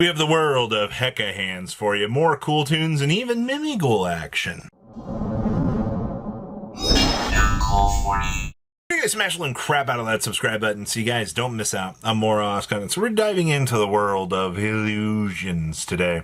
We have the world of Hecahands for you, more cool tunes, and even Mimighoul action. You guys smash the crap out of that subscribe button so you guys don't miss out on more awesome content. So we're diving into the world of illusions today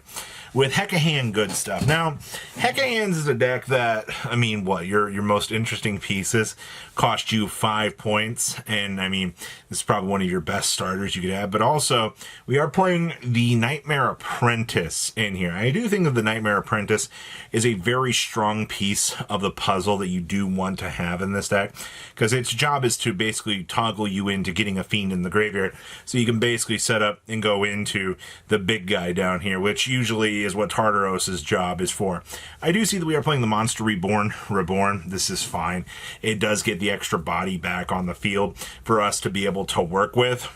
with Hecahand good stuff. Now, Hecahands is a deck that, I mean, what, your most interesting pieces cost you 5 points, and I mean, this is probably one of your best starters you could have, but also, we are playing the Nightmare Apprentice in here. I do think that the Nightmare Apprentice is a very strong piece of the puzzle that you do want to have in this deck, because its job is to basically toggle you into getting a Fiend in the graveyard, so you can basically set up and go into the big guy down here, which usually is what Tartaros's job is for. I do see that we are playing the Monster Reborn. This is fine. It does get the extra body back on the field for us to be able to work with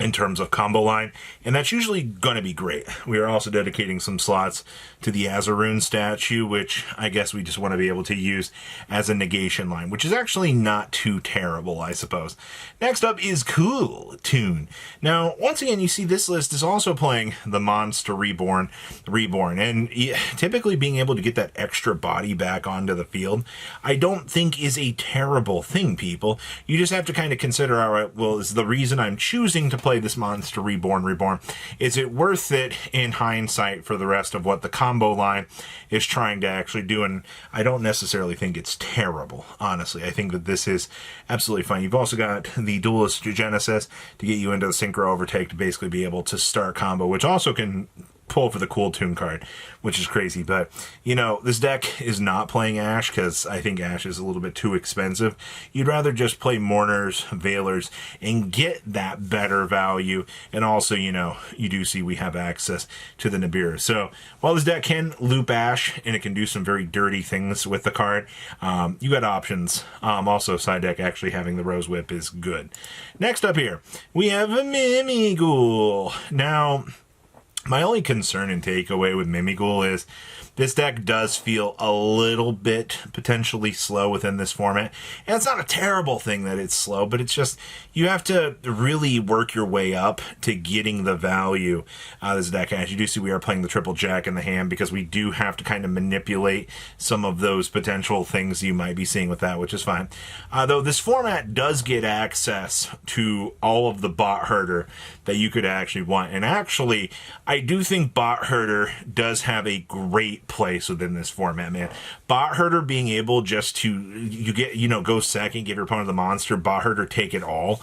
in terms of combo line, and that's usually going to be great. We are also dedicating some slots to the Azaroon statue, which I guess we just want to be able to use as a negation line, which is actually not too terrible, I suppose. Next up is Kewl tune. Now, once again, you see this list is also playing the Monster Reborn, and typically being able to get that extra body back onto the field, I don't think is a terrible thing, people. You just have to kind of consider, all right, well, is the reason I'm choosing to play this Monster Reborn, is it worth it in hindsight for the rest of what the combo line is trying to actually do? And I don't necessarily think it's terrible, honestly. I think that this is absolutely fine. You've also got the Duelist Genesys to get you into the Synchro Overtake to basically be able to start combo, which also can pull for the cool tune card, which is crazy. But, you know, this deck is not playing Ash because I think Ash is a little bit too expensive. You'd rather just play Mourners, Veilers, and get that better value. And also, you know, you do see we have access to the Nibiru. So while this deck can loop Ash and it can do some very dirty things with the card, you got options. Also, side deck actually having the Rose Whip is good. Next up here, we have a Mimighoul. Now, my only concern and takeaway with Mimighoul is this deck does feel a little bit potentially slow within this format. And it's not a terrible thing that it's slow, but it's just, you have to really work your way up to getting the value out of this deck. As you do see, we are playing the Triple Jack in the hand because we do have to kind of manipulate some of those potential things you might be seeing with that, which is fine. Though this format does get access to all of the bot herder that you could actually want. And actually, I do think bot herder does have a great place within this format, man. Bot herder being able just to go second, give your opponent the monster, bot herder take it all.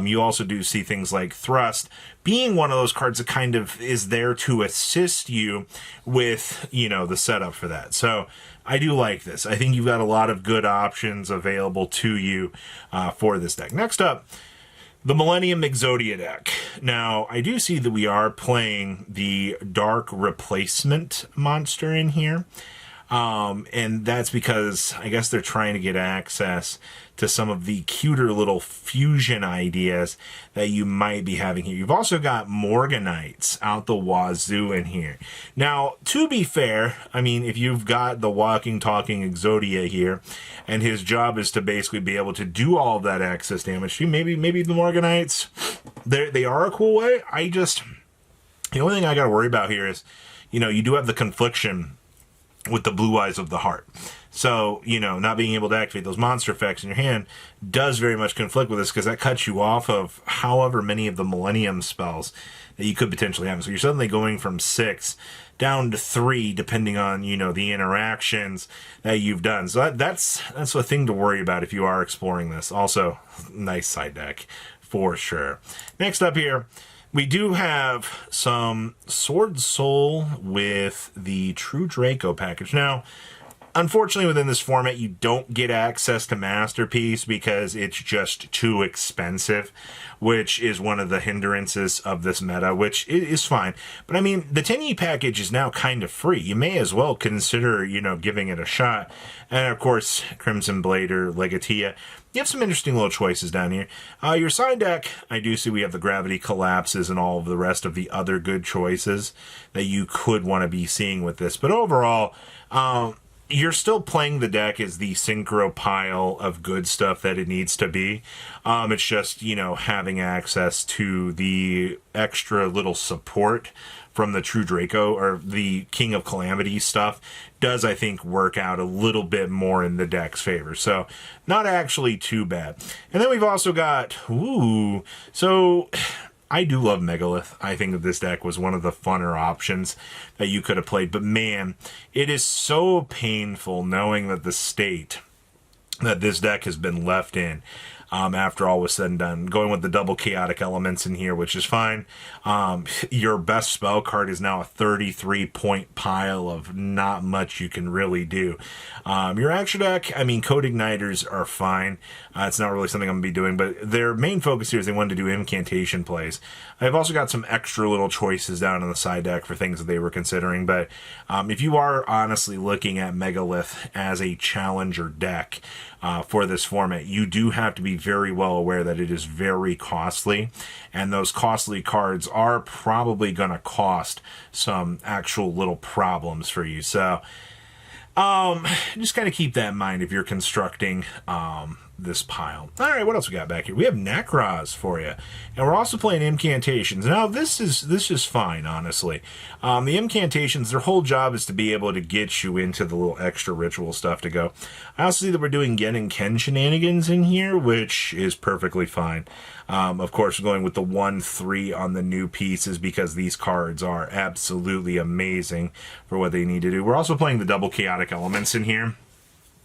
You also do see things like Thrust being one of those cards that kind of is there to assist you with, the setup for that. So I do like this. I think you've got a lot of good options available to you for this deck. Next up, the Millennium Exodia deck. Now, I do see that we are playing the Dark Replacement monster in here. And that's because I guess they're trying to get access to some of the cuter little fusion ideas that you might be having here. You've also got Morganites out the wazoo in here. Now, to be fair, I mean, if you've got the walking, talking Exodia here, and his job is to basically be able to do all of that access damage, maybe the Morganites, they are a cool way. The only thing I got to worry about here is, you do have the confliction with the Blue Eyes of the Heart. So, not being able to activate those monster effects in your hand does very much conflict with this because that cuts you off of however many of the Millennium spells that you could potentially have. So you're suddenly going from 6 down to 3 depending on, the interactions that you've done. So that's a thing to worry about if you are exploring this. Also, nice side deck for sure. Next up here, we do have some Sword Soul with the True Draco package. Now, unfortunately, within this format, you don't get access to Masterpiece because it's just too expensive, which is one of the hindrances of this meta, which is fine. But, I mean, the 10E package is now kind of free. You may as well consider, giving it a shot. And, of course, Crimson Blade or Legatia. You have some interesting little choices down here. Your side deck, I do see we have the Gravity Collapses and all of the rest of the other good choices that you could want to be seeing with this. But overall, you're still playing the deck as the synchro pile of good stuff that it needs to be. It's just, you know, having access to the extra little support from the True Draco or the King of Calamity stuff does, I think, work out a little bit more in the deck's favor. So not actually too bad. And then we've also got, so I do love Megalith. I think that this deck was one of the funner options that you could have played. But man, it is so painful knowing that the state that this deck has been left in after all was said and done. Going with the double chaotic elements in here, which is fine. Your best spell card is now a 33-point pile of not much you can really do. Your extra deck, I mean, Code Igniters are fine. It's not really something I'm going to be doing, but their main focus here is they wanted to do incantation plays. I've also got some extra little choices down on the side deck for things that they were considering, but if you are honestly looking at Megalith as a challenger deck for this format, you do have to be very well aware that it is very costly, and those costly cards are probably going to cost some actual little problems for you. So just kind of keep that in mind if you're constructing this pile. All right, what else we got back here? We have Necros for you, and we're also playing Incantations. Now, this is fine, honestly. The Incantations, their whole job is to be able to get you into the little extra ritual stuff to go. I also see that we're doing Gen and Ken shenanigans in here, which is perfectly fine. Of course, we're going with the 1/3 on the new pieces because these cards are absolutely amazing for what they need to do. We're also playing the double chaotic elements in here.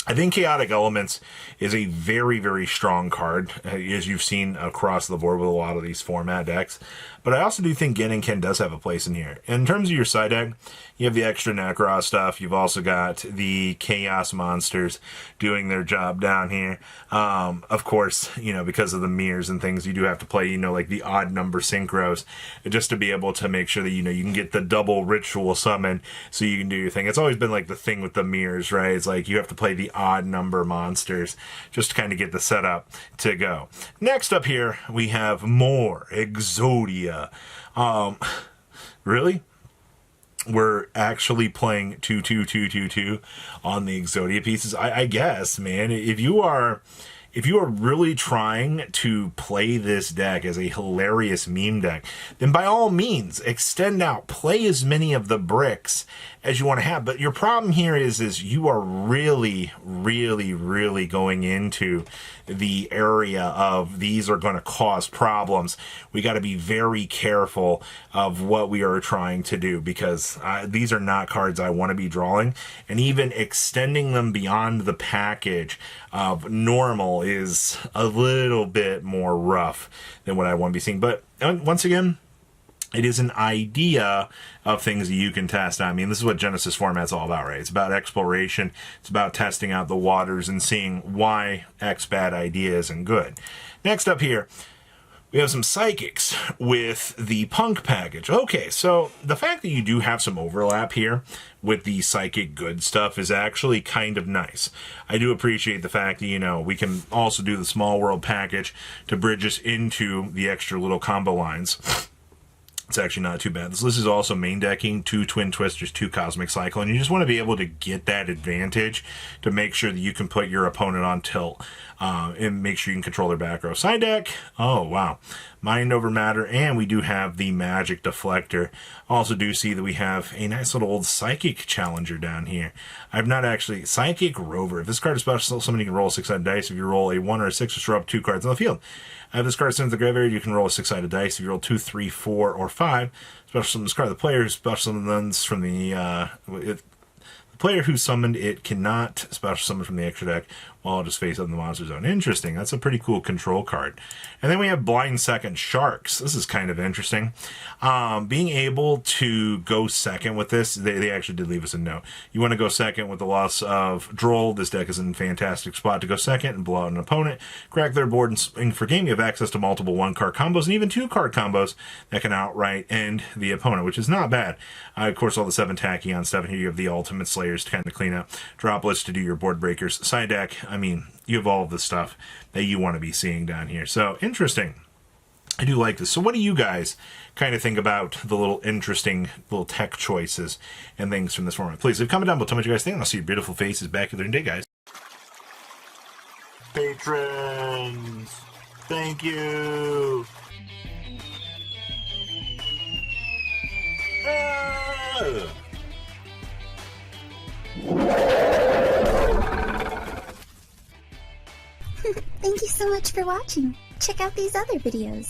I think Chaotic Elements is a very, very strong card, as you've seen across the board with a lot of these format decks. But I also do think Gen and Ken does have a place in here. In terms of your side deck, you have the extra Necros stuff. You've also got the Chaos Monsters doing their job down here. Of course, you know, because of the mirrors and things, you do have to play, you know, like the odd number synchros just to be able to make sure that, you know, you can get the double ritual summon so you can do your thing. It's always been like the thing with the mirrors, right? It's like you have to play the odd number monsters just to kind of get the setup to go. Next up here, we have more Exodia. Really? We're actually playing 2/2/2/2/2 on the Exodia pieces. I guess, man, if you are really trying to play this deck as a hilarious meme deck, then by all means extend out, play as many of the bricks as you want to have. But your problem here is you are really, really, really going into the area of these are going to cause problems. We got to be very careful of what we are trying to do because these are not cards I want to be drawing, and even extending them beyond the package of normal is a little bit more rough than what I want to be seeing. But once again, it is an idea of things that you can test. I mean, this is what Genesys format's all about, right? It's about exploration. It's about testing out the waters and seeing why X bad idea isn't good. Next up here, we have some psychics with the punk package. Okay, so the fact that you do have some overlap here with the psychic good stuff is actually kind of nice. I do appreciate the fact that, you know, we can also do the small world package to bridge us into the extra little combo lines. It's actually not too bad. This list is also main decking 2 Twin Twisters, 2 Cosmic Cycle, and you just want to be able to get that advantage to make sure that you can put your opponent on tilt and make sure you can control their back row. Side deck, oh wow, Mind Over Matter, and we do have the Magic Deflector. Also do see that we have a nice little old Psychic Challenger down here. I've not actually, Psychic Rover. If this card is special, somebody can roll a 6-sided dice. If you roll a 1 or a 6, just throw up 2 cards on the field. If this card sends the graveyard, you can roll a 6-sided dice. If you roll 2, 3, 4, or 5, special summon this card. The player special summons from the player who summoned it cannot special summon from the extra deck while it is face up in the monster zone. Interesting. That's a pretty cool control card. And then we have Blind Second Sharks. This is kind of interesting. Being able to go second with this, they actually did leave us a note. You want to go second with the loss of Droll. This deck is in a fantastic spot to go second and blow out an opponent. Crack their board and swing for game. You have access to multiple 1-card combos and even 2-card combos that can outright end the opponent, which is not bad. Of course, all the 7 Tachyon stuff. And here you have the Ultimate Slayers to kind of clean up. Droplets to do your board breakers. Side deck, I mean, you have all of the stuff that you want to be seeing down here. So, interesting. I do like this. So what do you guys kind of think about the little interesting little tech choices and things from this format? Please leave a comment down below. Tell me what you guys think. And I'll see your beautiful faces back here in a day, guys. Patrons, thank you. Thank you so much for watching. Check out these other videos.